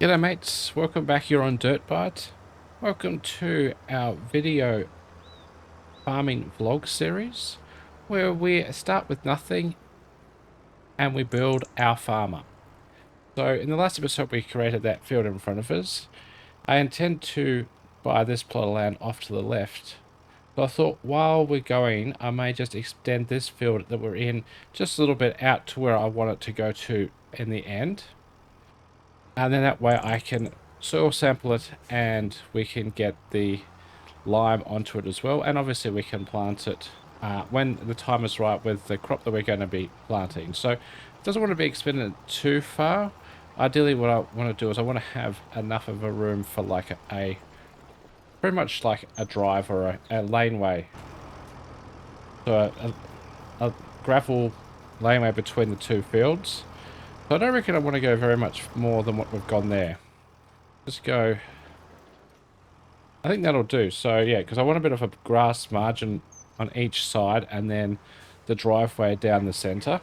G'day mates, welcome back here on DirtByte. Welcome to our video farming vlog series where we start with nothing and we build our farmer. So in the last episode we created that field in front of us. I intend to buy this plot of land off to the left. So I thought while we're going I may just extend this field that we're in just a little bit out to where I want it to go to in the end. And then that way I can soil sample it and we can get the lime onto it as well. And obviously we can plant it when the time is right with the crop that we're going to be planting. So it doesn't want to be extended too far. Ideally what I want to do is I want to have enough of a room for like a pretty much like a drive or a laneway. So a gravel laneway between the two fields. So I don't reckon I want to go very much more than what we've gone there. Just go... I think that'll do. So yeah, because I want a bit of a grass margin on each side and then the driveway down the center.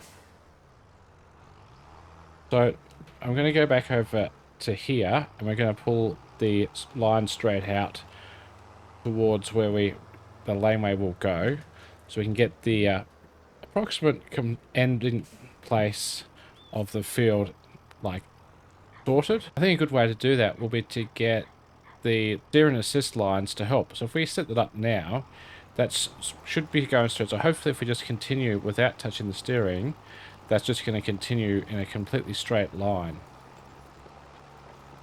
So I'm going to go back over to here and we're going to pull the line straight out towards where the laneway will go. So we can get the approximate ending place of the field like sorted. I think a good way to do that will be to get the steer and assist lines to help. So if we set that up now, that should be going straight. So hopefully if we just continue without touching the steering, that's just going to continue in a completely straight line.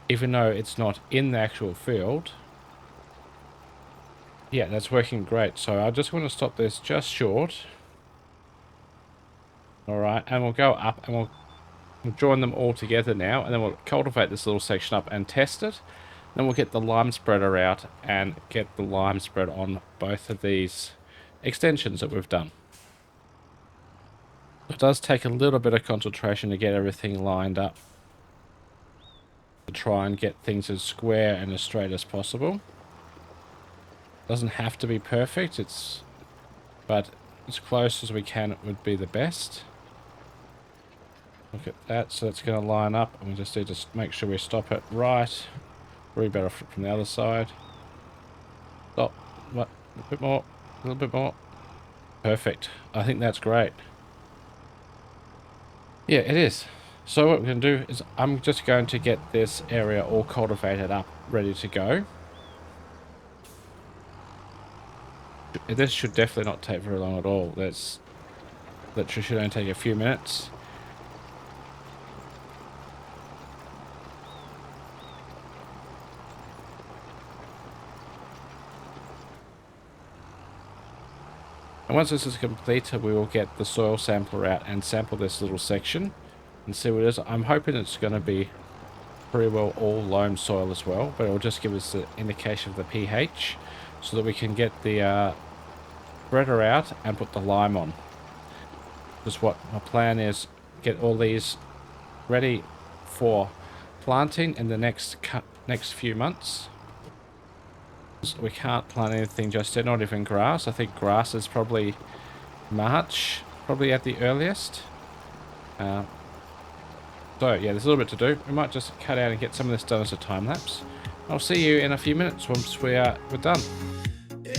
Even though it's not in the actual field. Yeah, that's working great. So I just want to stop this just short. Alright, and we'll go up and we'll join them all together now, and then we'll cultivate this little section up and test it. Then we'll get the lime spreader out and get the lime spread on both of these extensions that we've done. It does take a little bit of concentration to get everything lined up, to try and get things as square and as straight as possible. Doesn't have to be perfect, but as close as we can would be the best. Look at that, so it's going to line up, and we just need to make sure we stop it right. Probably better from the other side. Stop. What? A bit more. A little bit more. Perfect. I think that's great. Yeah, it is. So what we're going to do is I'm just going to get this area all cultivated up, ready to go. This should definitely not take very long at all. That should only take a few minutes. And once this is complete, we will get the soil sampler out and sample this little section and see what it is. I'm hoping it's going to be pretty well all loam soil as well, but it will just give us the indication of the pH so that we can get the spreader out and put the lime on. Just what my plan is, get all these ready for planting in the next few months. We can't plant anything just yet, not even grass. I think grass is probably March, probably at the earliest. So yeah, there's a little bit to do. We might just cut out and get some of this done as a time lapse. I'll see you in a few minutes once we're done.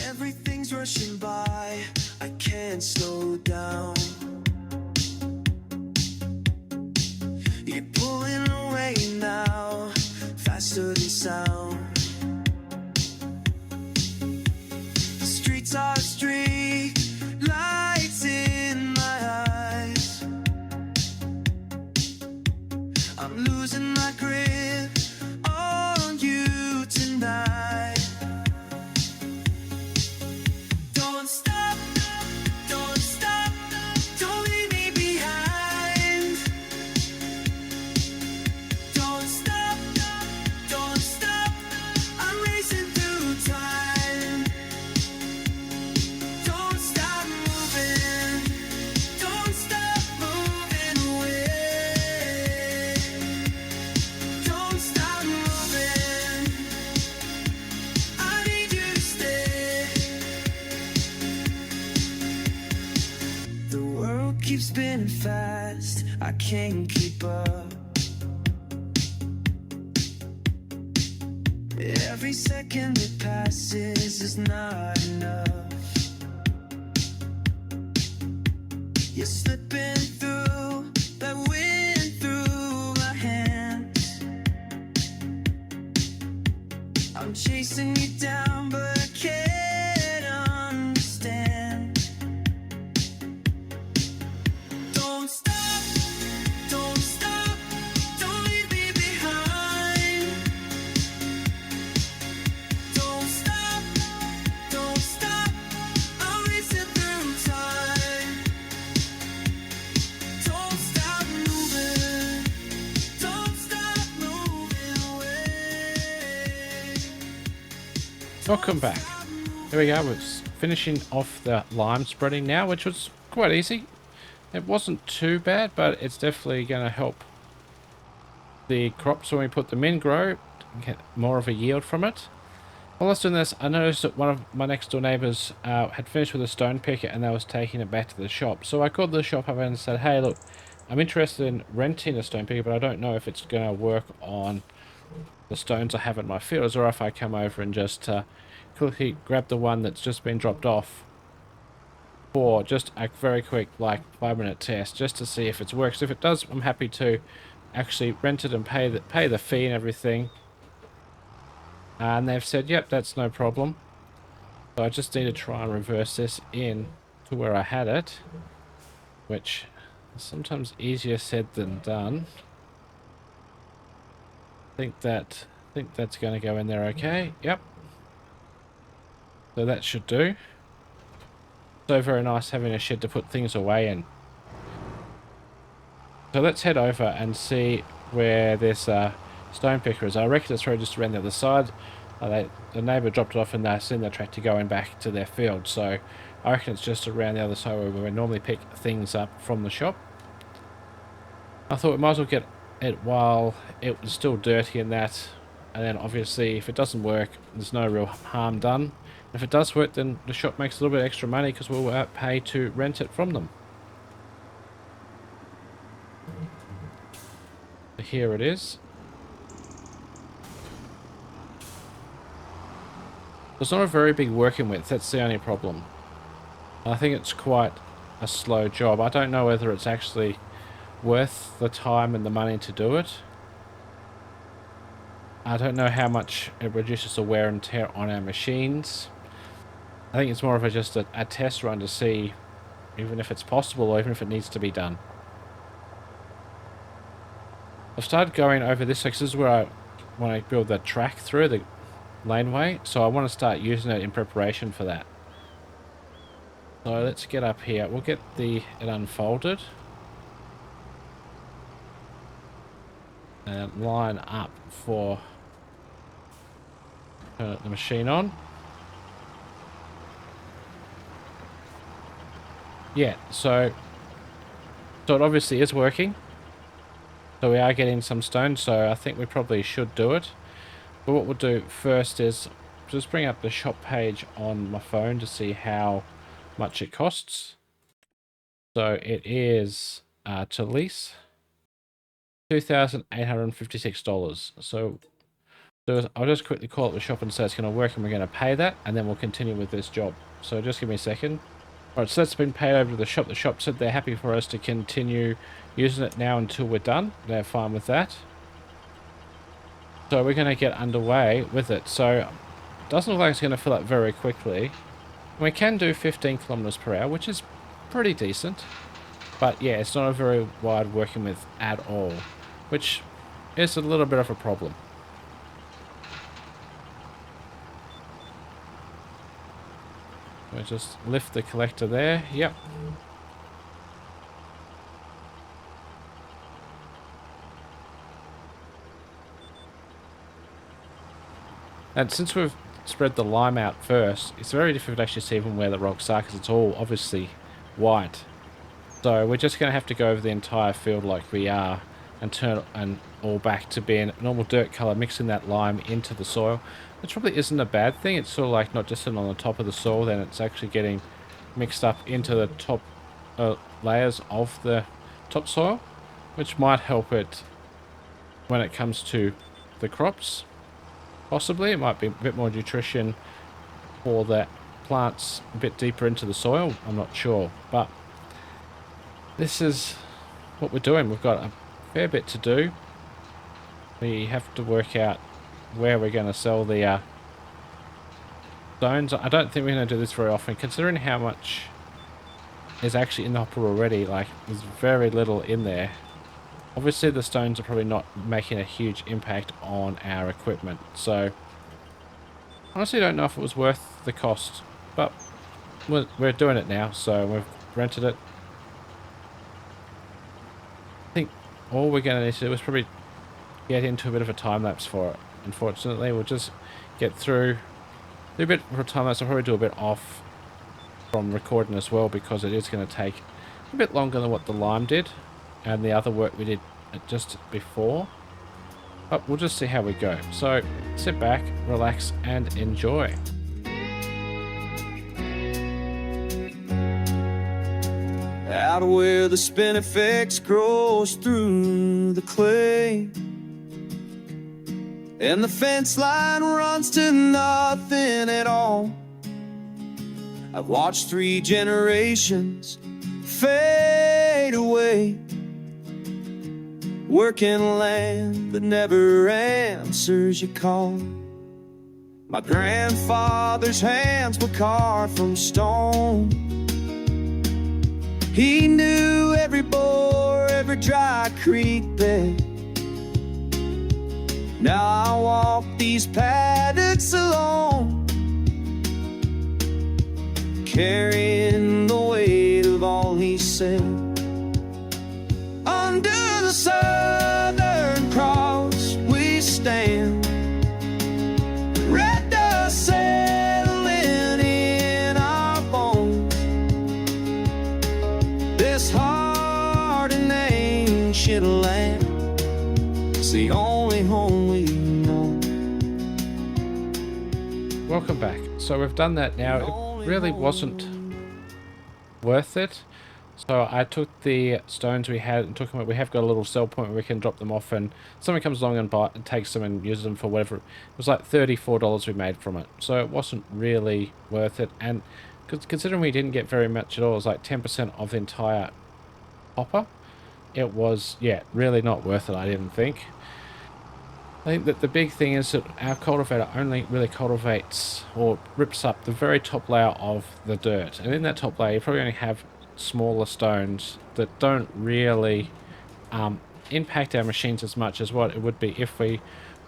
Everything's rushing by, I can't slow down. You're pulling away now, faster than sound. Are street lights in my eyes. I'm losing my grip on you tonight. Don't stop, don't stop, don't leave me behind. Don't stop, I'm racing through time. Keep spinning fast, I can't keep up. Every second that passes is not enough. You're slipping through that wind through my hands. I'm chasing you down, but I can't understand. Don't stop, don't stop, don't leave me behind. Don't stop, I'm racing through time. Don't stop moving, don't stop moving away. Welcome back. Here we go. We're finishing off the lime spreading now, which was quite easy. It wasn't too bad, but it's definitely going to help the crops when we put them in grow, get more of a yield from it. While I was doing this, I noticed that one of my next door neighbours had finished with a stone picker and they was taking it back to the shop. So I called the shop up and said, hey, look, I'm interested in renting a stone picker, but I don't know if it's going to work on the stones I have in my fields, or if I come over and just quickly grab the one that's just been dropped off for just a very quick, like, 5-minute test, just to see if it works. If it does, I'm happy to actually rent it and pay the fee and everything. And they've said, yep, that's no problem. So I just need to try and reverse this in to where I had it, which is sometimes easier said than done. I think that's going to go in there okay. Yep. So that should do. So very nice having a shed to put things away in. So let's head over and see where this stone picker is. I reckon it's probably just around the other side. The neighbour dropped it off and they're sending the tractor going back to their field. So I reckon it's just around the other side where we normally pick things up from the shop. I thought we might as well get it while it was still dirty and that. And then obviously if it doesn't work, there's no real harm done. If it does work, then the shop makes a little bit extra money because we'll pay to rent it from them. So here it is. It's not a very big working width, that's the only problem. I think it's quite a slow job. I don't know whether it's actually worth the time and the money to do it. I don't know how much it reduces the wear and tear on our machines. I think it's more of just a test run to see even if it's possible or even if it needs to be done. I've started going over this because this is where I want to build the track through the laneway, so I want to start using it in preparation for that. So let's get up here. We'll get it unfolded and line up for turn the machine on. Yeah, so it obviously is working. So we are getting some stone, so I think we probably should do it. But what we'll do first is just bring up the shop page on my phone to see how much it costs. So it is to lease $2,856. So I'll just quickly call up the shop and say it's going to work and we're going to pay that, and then we'll continue with this job. So just give me a second. Alright, so that's been paid over to the shop. The shop said they're happy for us to continue using it now until we're done. They're fine with that. So we're going to get underway with it. So it doesn't look like it's going to fill up very quickly. We can do 15 kilometers per hour, which is pretty decent. But yeah, it's not a very wide working width at all, which is a little bit of a problem. We'll just lift the collector there. Yep. And since we've spread the lime out first, it's very difficult to actually see even where the rocks are because it's all obviously white. So we're just going to have to go over the entire field like we are and turn it all back to being normal dirt color, mixing that lime into the soil, which probably isn't a bad thing. It's sort of like not just sitting on the top of the soil, then it's actually getting mixed up into the top layers of the topsoil, which might help it when it comes to the crops. Possibly it might be a bit more nutrition for the plants a bit deeper into the soil. I'm not sure, but this is what we're doing. We've got a fair bit to do. We have to work out where we're going to sell the stones. I don't think we're going to do this very often, considering how much is actually in the hopper already. Like, there's very little in there. Obviously, the stones are probably not making a huge impact on our equipment, so honestly don't know if it was worth the cost, but we're doing it now, so we've rented it. I think all we're going to need to do is probably get into a bit of a time-lapse for it. Unfortunately, we'll just get through, do a bit for a time-lapse. I'll probably do a bit off from recording as well, because it is going to take a bit longer than what the lime did and the other work we did just before. But we'll just see how we go. So sit back, relax, and enjoy. Out where the spinifex grows through the clay, and the fence line runs to nothing at all. I've watched 3 generations fade away, working land that never answers your call. My grandfather's hands were carved from stone. He knew every bore, every dry creek bed. Now I walk these paddocks alone, carrying the weight of all he said. Under the Southern Cross we stand, red dust settling in our bones. This hard and ancient land, it's the only home we know. Welcome back. So we've done that now. It really wasn't worth it. So I took the stones we had and took them. We have got a little sell point where we can drop them off, and someone comes along and takes them and uses them for whatever. It was like $34 we made from it. So it wasn't really worth it. And considering we didn't get very much at all, it was like 10% of the entire hopper. It was, yeah, really not worth it, I didn't think. I think that the big thing is that our cultivator only really cultivates or rips up the very top layer of the dirt. And in that top layer, you probably only have smaller stones that don't really impact our machines as much as what it would be if we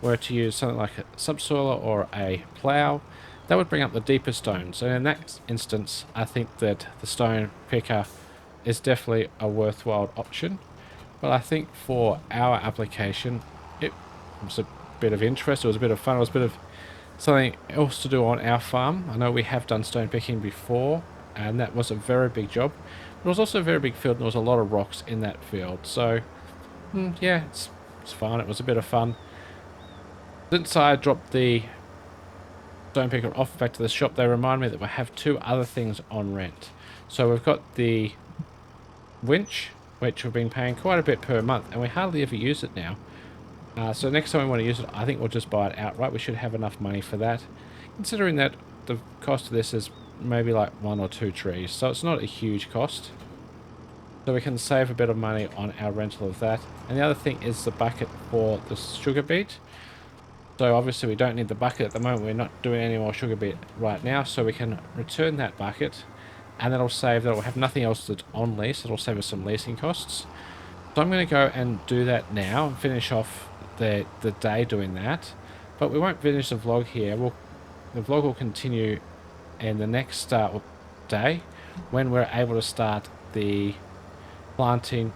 were to use something like a subsoiler or a plow. That would bring up the deeper stones. And in that instance, I think that the stone picker is definitely a worthwhile option. But I think for our application, it was a bit of interest, it was a bit of fun, it was a bit of something else to do on our farm. I know we have done stone picking before, and that was a very big job. But it was also a very big field, and there was a lot of rocks in that field. So, yeah, it's fun. It was a bit of fun. Since I dropped the stone picker off back to the shop, they remind me that we have 2 other things on rent. So we've got the winch, which we've been paying quite a bit per month, and we hardly ever use it now. So next time we want to use it, I think we'll just buy it outright. We should have enough money for that, considering that the cost of this is maybe like 1 or 2 trees, so it's not a huge cost. So we can save a bit of money on our rental of that. And the other thing is the bucket for the sugar beet. So obviously we don't need the bucket at the moment. We're not doing any more sugar beet right now, so we can return that bucket, and that'll have nothing else that's on lease. It'll save us some leasing costs. So I'm going to go and do that now and finish off the day doing that. But we won't finish the vlog here. The vlog will continue in the next day, when we're able to start the planting,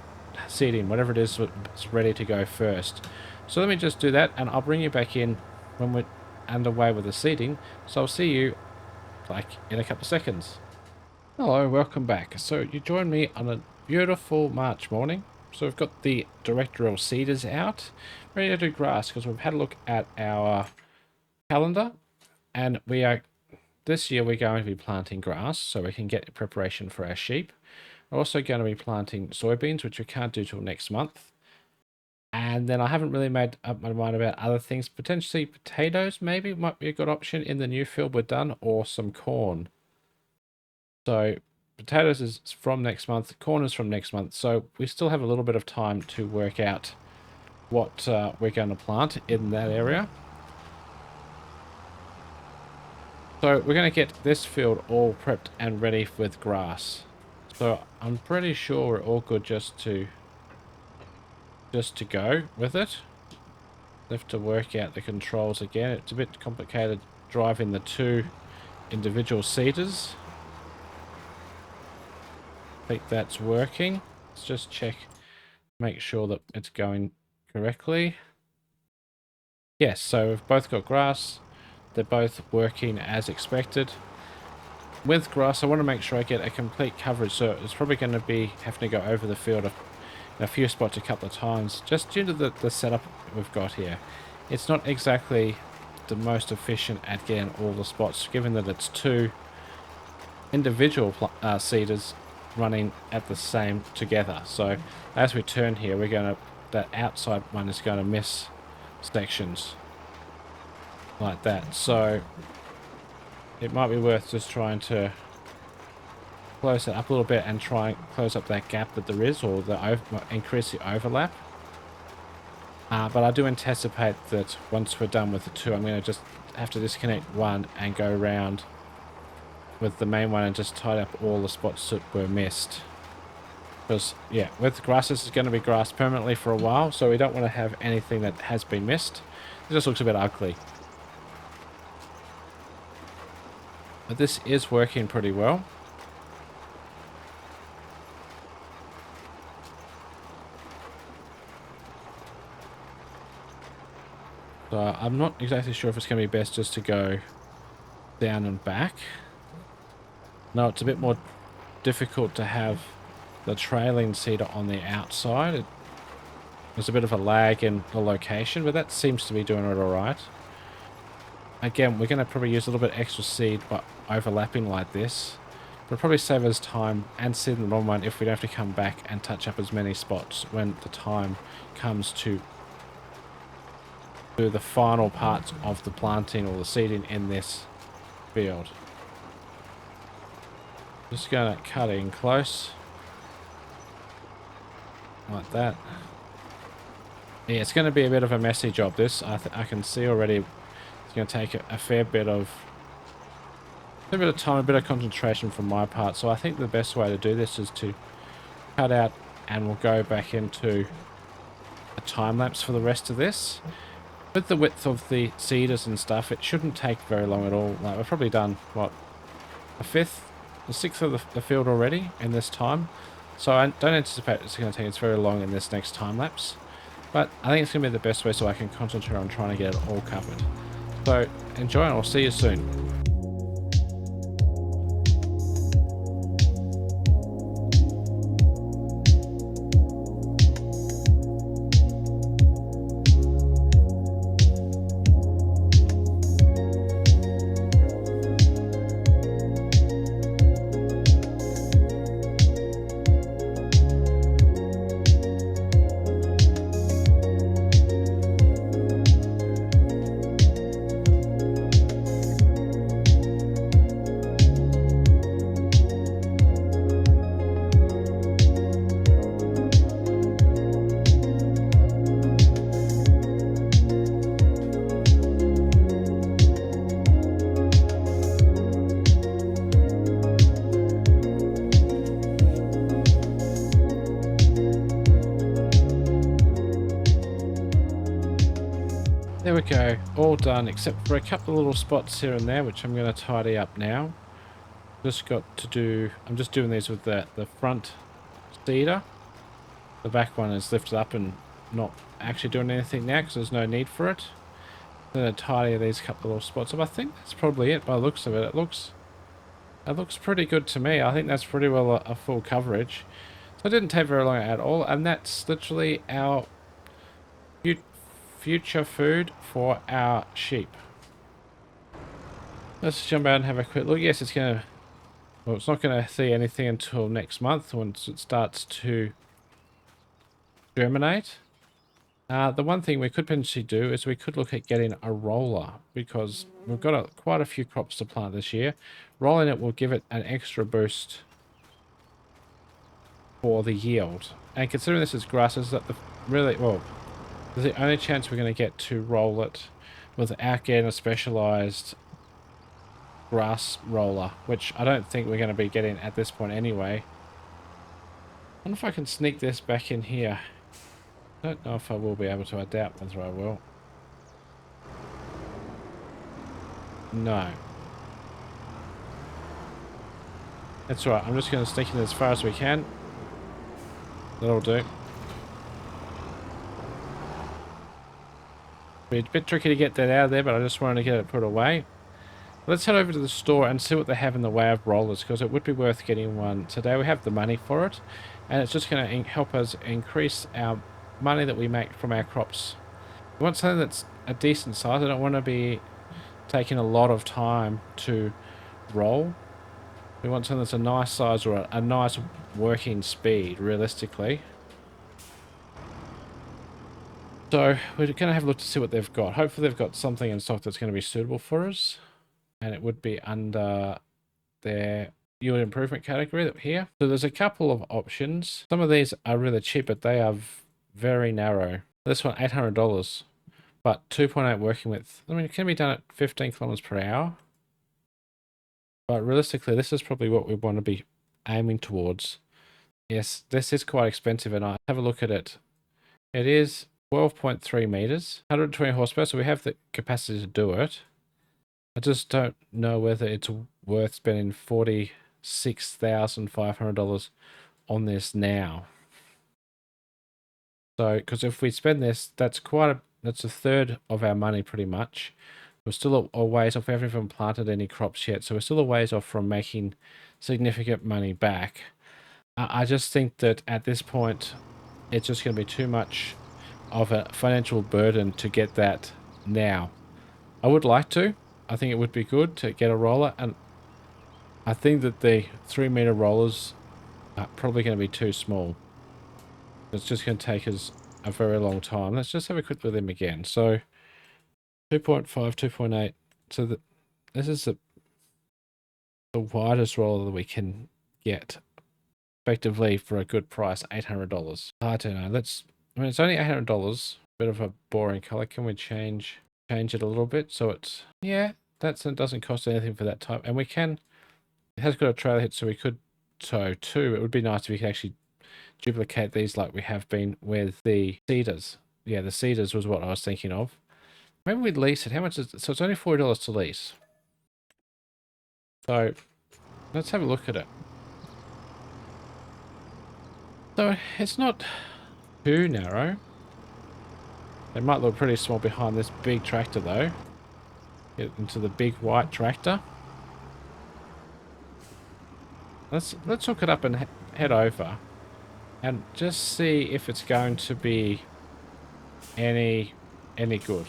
seeding, whatever it is that's ready to go first. So let me just do that, and I'll bring you back in when we're underway with the seeding. So I'll see you like in a couple of seconds. Hello, welcome back. So you joined me on a beautiful March morning. So we've got the directorial seeders out, ready to do grass, because we've had a look at our calendar, and this year we're going to be planting grass so we can get preparation for our sheep. We're also going to be planting soybeans, which we can't do till next month. And then I haven't really made up my mind about other things. Potentially potatoes maybe might be a good option in the new field we're done, or some corn. So potatoes is from next month, corn is from next month. So we still have a little bit of time to work out what we're going to plant in that area. So we're going to get this field all prepped and ready with grass. So I'm pretty sure we're all good just to go with it. Have to work out the controls again. It's a bit complicated driving the two individual seeders. I think that's working. Let's just check, make sure that it's going correctly. Yes, so we've both got grass. They're both working as expected. With grass, I want to make sure I get a complete coverage, so it's probably going to be having to go over the field in a few spots a couple of times, just due to the setup we've got here. It's not exactly the most efficient at getting all the spots, given that it's two individual seeders running at the same together. So as we turn here, we're going to, that outside one is going to miss sections like that. So it might be worth just trying to close it up a little bit and try and close up that gap that there is, or increase the overlap. But I do anticipate that once we're done with the two, I'm going to just have to disconnect one and go around with the main one and just tidy up all the spots that were missed. Because, yeah, with grass, this is going to be grass permanently for a while, so we don't want to have anything that has been missed. It just looks a bit ugly. But this is working pretty well. So I'm not exactly sure if it's going to be best just to go down and back. No, it's a bit more difficult to have the trailing seeder on the outside. There's a bit of a lag in the location, but that seems to be doing it all right. Again, we're going to probably use a little bit extra seed by overlapping like this. It'll probably save us time and seed in the long run if we don't have to come back and touch up as many spots when the time comes to do the final parts of the planting or the seeding in this field. Just going to cut in close. Like that. Yeah, it's going to be a bit of a messy job, this. I can see already it's going to take a fair bit of time, a bit of concentration from my part. So I think the best way to do this is to cut out, and we'll go back into a time lapse for the rest of this. With the width of the seeders and stuff, it shouldn't take very long at all. Like, we've probably done, what, a sixth of the field already in this time. So I don't anticipate it's going to take us very long in this next time lapse. But I think it's going to be the best way so I can concentrate on trying to get it all covered. So enjoy, and I'll see you soon. There we go, all done except for a couple of little spots here and there, which I'm going to tidy up now. Just got to do, I'm just doing these with the front seeder. The back one is lifted up and not actually doing anything now because there's no need for it. I'm going to tidy these couple of little spots up. I think that's probably it by the looks of it. It looks pretty good to me. I think that's pretty well a full coverage. So it didn't take very long at all, and that's literally our future food for our sheep. Let's jump out and have a quick look. Yes, it's going to, well, it's not going to see anything until next month once it starts to germinate. The one thing we could potentially do is we could look at getting a roller, because we've got quite a few crops to plant this year. Rolling it will give it an extra boost for the yield. And considering this is grass, is that the really, well, this is the only chance we're going to get to roll it without getting a specialized grass roller, which I don't think we're going to be getting at this point anyway. I wonder if I can sneak this back in here. I don't know if I will be able to. I doubt whether I will. No. That's right. I'm just going to sneak in as far as we can. That'll do. Be a bit tricky to get that out of there, but I just wanted to get it put away. Let's head over to the store and see what they have in the way of rollers, because it would be worth getting one today. We have the money for it, and it's just going to help us increase our money that we make from our crops. We want something that's a decent size. I don't want to be taking a lot of time to roll. We want something that's a nice size, or a nice working speed, realistically. So we're going to have a look to see what they've got. Hopefully they've got something in stock that's going to be suitable for us. And it would be under their yield improvement category here. So there's a couple of options. Some of these are really cheap, but they are very narrow. This one, $800, but 2.8 working width. I mean, it can be done at 15 kilometers per hour. But realistically, this is probably what we want to be aiming towards. Yes, this is quite expensive, and I have a look at it. It is 12.3 meters, 120 horsepower, so we have the capacity to do it. I just don't know whether it's worth spending $46,500 on this now. So, because if we spend this, that's that's a third of our money pretty much. We're still a ways off. We haven't even planted any crops yet, so we're still a ways off from making significant money back. I just think that at this point, it's just going to be too much of a financial burden to get that now. I would like to. I think it would be good to get a roller, and I think that the 3-meter rollers are probably going to be too small. It's just going to take us a very long time. Let's just have a quick look at them again. So 2.5, 2.8. So this is the widest roller that we can get effectively for a good price, $800. I don't know. I mean, it's only $800. Bit of a boring color. Can we change it a little bit so it's, yeah, it doesn't cost anything for that type. And we can, it has got a trailer hitch, so we could tow too. It would be nice if we could actually duplicate these like we have been with the cedars. Yeah, the cedars was what I was thinking of. Maybe we'd lease it. How much is it? So it's only $40 to lease. So let's have a look at it. So it's not too narrow. It might look pretty small behind this big tractor though. Get into the big white tractor. Let's hook it up and head over and just see if it's going to be any good.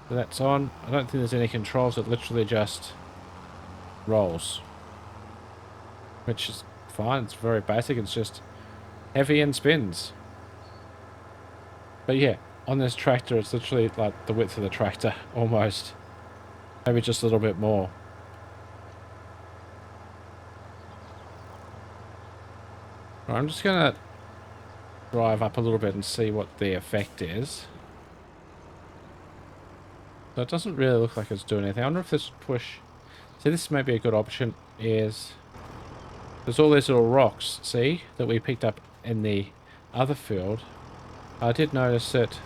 So that's on. I don't think there's any controls. It literally just rolls, which is fine. It's very basic. It's just heavy and spins. But yeah, on this tractor, it's literally like the width of the tractor, almost. Maybe just a little bit more. Right, I'm just going to drive up a little bit and see what the effect is. So it doesn't really look like it's doing anything. I wonder if this push... See, this may be a good option, is... There's all these little rocks, see, that we picked up in the other field. I did notice that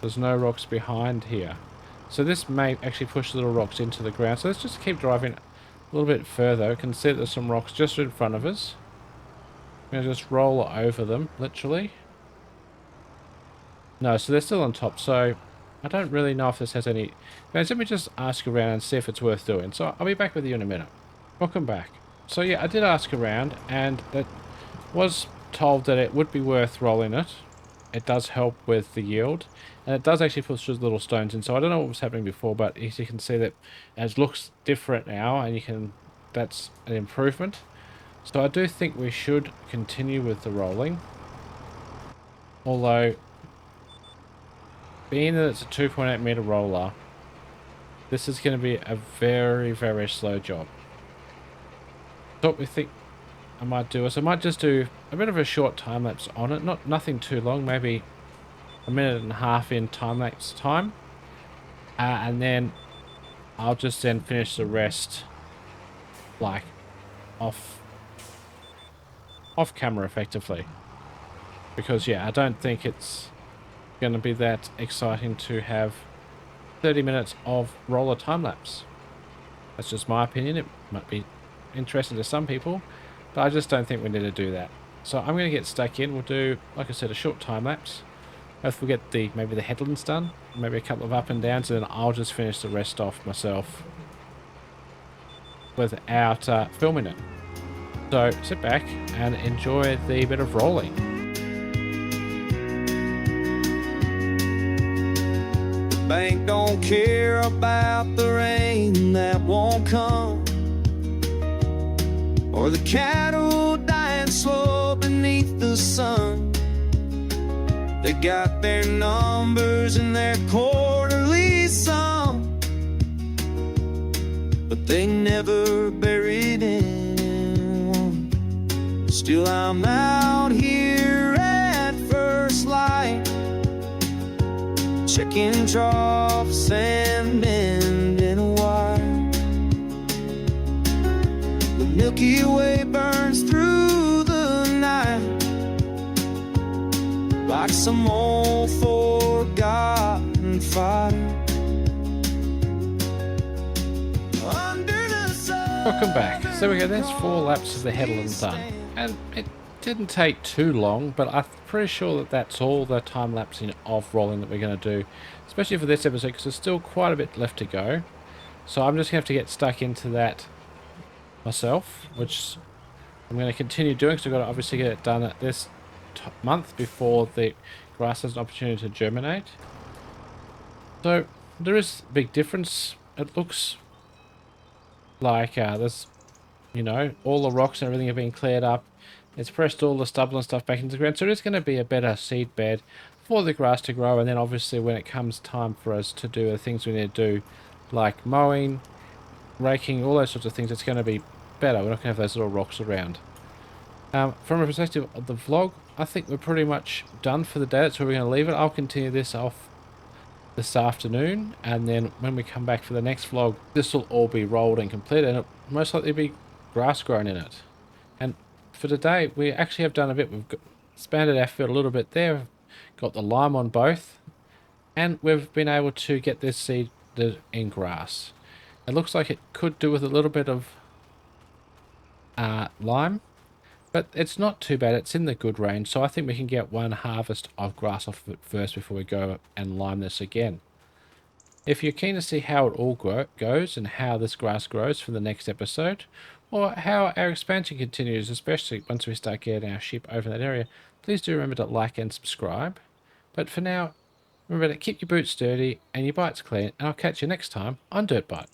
there's no rocks behind here. So this may actually push little rocks into the ground. So let's just keep driving a little bit further. We can see that there's some rocks just in front of us. I'm going to just roll over them, literally. No, so they're still on top. So I don't really know if this has any... Guys, let me just ask around and see if it's worth doing. So I'll be back with you in a minute. Welcome back. So yeah, I did ask around, and it was told that it would be worth rolling it. It does help with the yield, and it does actually push those little stones in. So I don't know what was happening before, but as you can see that it looks different now, and that's an improvement. So I do think we should continue with the rolling. Although, being that it's a 2.8 meter roller, this is going to be a very, very slow job. So what we think I might do is I might just do a bit of a short time lapse on it. Nothing too long, maybe a minute and a half in time lapse time. And then I'll just then finish the rest like off camera effectively. Because yeah, I don't think it's going to be that exciting to have 30 minutes of roller time lapse. That's just my opinion. It might be interesting to some people, but I just don't think we need to do that. So I'm going to get stuck in. We'll do, like I said, a short time lapse. If we get maybe the headlands done, maybe a couple of up and downs, and then I'll just finish the rest off myself without filming it. So sit back and enjoy the bit of rolling. Bank don't care about the rain that won't come, or the cattle dying slow beneath the sun. They got their numbers in their quarterly sum, but they never buried anyone. Still I'm out here at first light, checking troughs and bending a wire. The Milky Way burns through the night like some old forgotten fire. Under the sun. Welcome back. So we go, there's 4 laps of the headlands done. And it didn't take too long, but I'm pretty sure that that's all the time lapsing of rolling that we're going to do, especially for this episode, because there's still quite a bit left to go. So I'm just going to have to get stuck into that myself, which I'm going to continue doing, because I've got to obviously get it done at this month before the grass has an opportunity to germinate. So there is a big difference. It looks like there's, you know, all the rocks and everything have been cleared up. It's pressed all the stubble and stuff back into the ground, so it's going to be a better seed bed for the grass to grow. And then obviously when it comes time for us to do the things we need to do, like mowing, raking, all those sorts of things, it's going to be better. We're not going to have those little rocks around. From a perspective of the vlog, I think we're pretty much done for the day. That's where we're going to leave it. I'll continue this off this afternoon, and then when we come back for the next vlog, this will all be rolled and completed, and it'll most likely be grass grown in it. And for today, we actually have done a bit. We've expanded our field a little bit there, got the lime on both, and we've been able to get this seed in grass. It looks like it could do with a little bit of lime, but it's not too bad. It's in the good range, so I think we can get one harvest of grass off of it first before we go and lime this again. If you're keen to see how it all goes and how this grass grows for the next episode, or how our expansion continues, especially once we start getting our sheep over that area, please do remember to like and subscribe. But for now, remember to keep your boots dirty and your bites clean, and I'll catch you next time on DirtByte.